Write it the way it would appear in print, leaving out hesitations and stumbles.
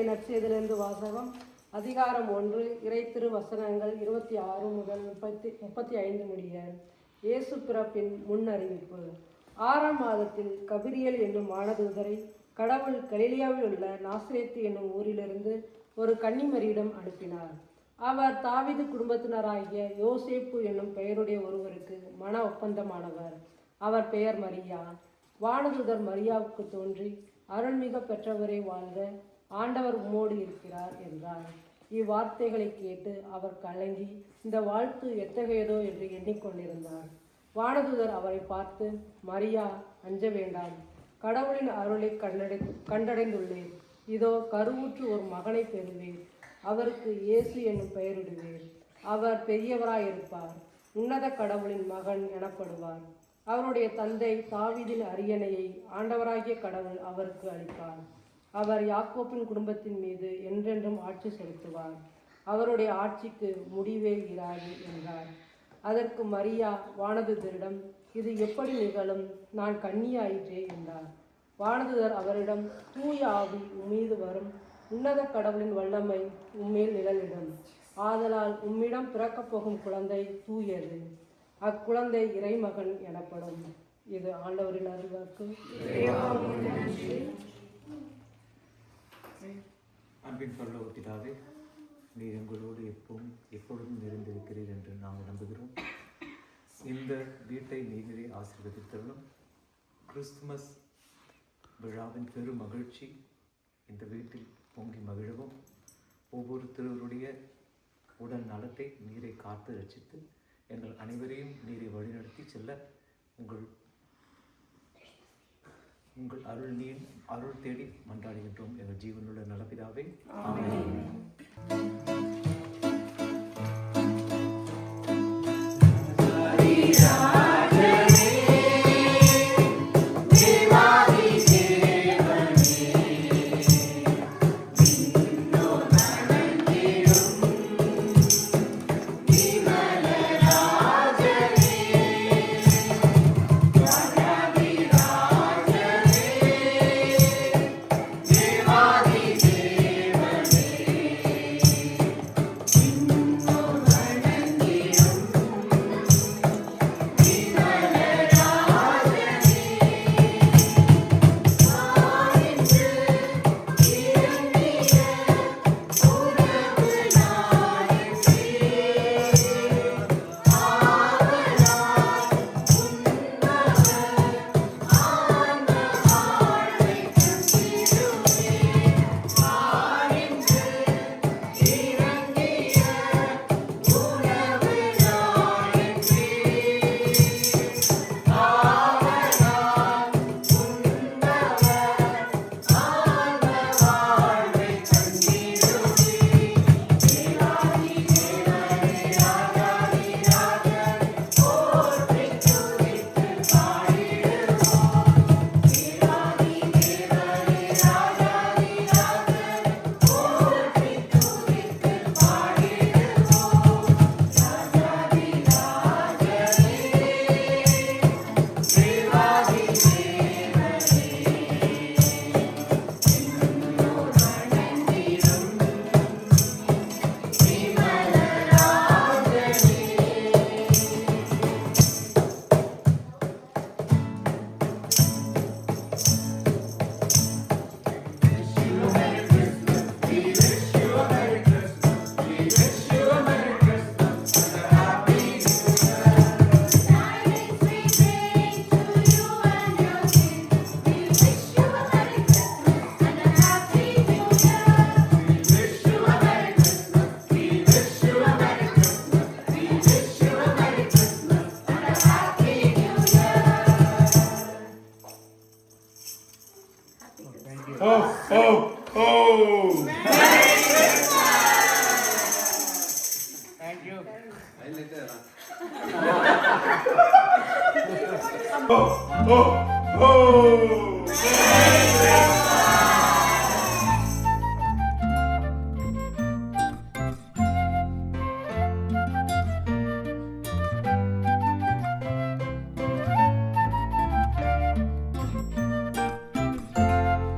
நற்செய்தியிலிருந்து வாசகம். அதிகாரம் 1, இறைத்திரு வசனங்கள் 26 முதல் 35 முடிய. இயேசு பிறப்பின் முன்னறிவிப்பு. 6ஆம் மாதத்தில் கபிரியேல் என்னும் வானதூதரை கடவுள் கலிலேயாவில் உள்ள நாசரேத்து என்னும் ஊரிலிருந்து ஒரு கன்னிமரியிடம் அனுப்பினார். அவர் தாவீது குடும்பத்தினராகிய யோசேப்பு என்னும் பெயருடைய ஒருவருக்கு மன ஒப்பந்தமானவர். அவர் பெயர் மரியா. வானதூதர் மரியாவுக்கு தோன்றி, அருள்மிக பெற்றவரே வாழ்க, ஆண்டவர் உம்மோடு இருக்கிறார் என்றார். இவ்வார்த்தைகளை கேட்டு அவர் கலங்கி, இந்த வாழ்த்து எத்தகையதோ என்று எண்ணிக்கொண்டிருந்தார். வானதூதர் அவரை பார்த்து, மரியா, அஞ்ச வேண்டாம், கடவுளின் அருளை கண்டடைந்துள்ளேன். இதோ கருவுற்று ஒரு மகனை பெறுவேன். அவருக்கு இயேசு என்னும் பெயரிடுவேன். அவர் பெரியவராயிருப்பார், உன்னத கடவுளின் மகன் எனப்படுவார். அவருடைய தந்தை தாவீதின் அரியணையை ஆண்டவராகிய கடவுள் அவருக்கு அளிப்பார். அவர் யாக்கோப்பின் குடும்பத்தின் மீது என்றென்றும் ஆட்சி செலுத்துவார். அவருடைய ஆட்சிக்கு முடிவே இராது என்றார். அதற்கு மரியா வானதூதரிடம், இது எப்படி நிகழும்? நான் கன்னியாயிற்றே என்றார். வானதூதர் அவரிடம், தூய ஆவி உம்மீது வரும், உன்னத கடவுளின் வல்லமை உம்மேல் நிழலிடும். ஆதலால் உம்மிடம் பிறக்கப் போகும் குழந்தை தூயது. அக்குழந்தை இறைமகன் எனப்படும். இது ஆண்டவரின் அருள்வாக்கு. அன்பின் பரலோக பிதாவே, நீர் எங்களோடு எப்பொழுதும் நிறைந்திருக்கிறீர் என்று நாங்கள் நம்புகிறோம். இந்த வீட்டை நீங்களே ஆசீர்வதித்தருளும். கிறிஸ்துமஸ் விழாவின் பெரும் மகிழ்ச்சி இந்த வீட்டில் பொங்கி மகிழவும், ஒவ்வொருத்தருடைய உடல் நலத்தை நீரை காத்து ரட்சித்து எங்கள் அனைவரையும் நீரை வழிநடத்தி செல்ல உங்கள் அருள் தேடி மன்றாடுகின்றோம் எங்கள் ஜீவனுள்ள நலபிதாவே. ஆமென். ho, ho.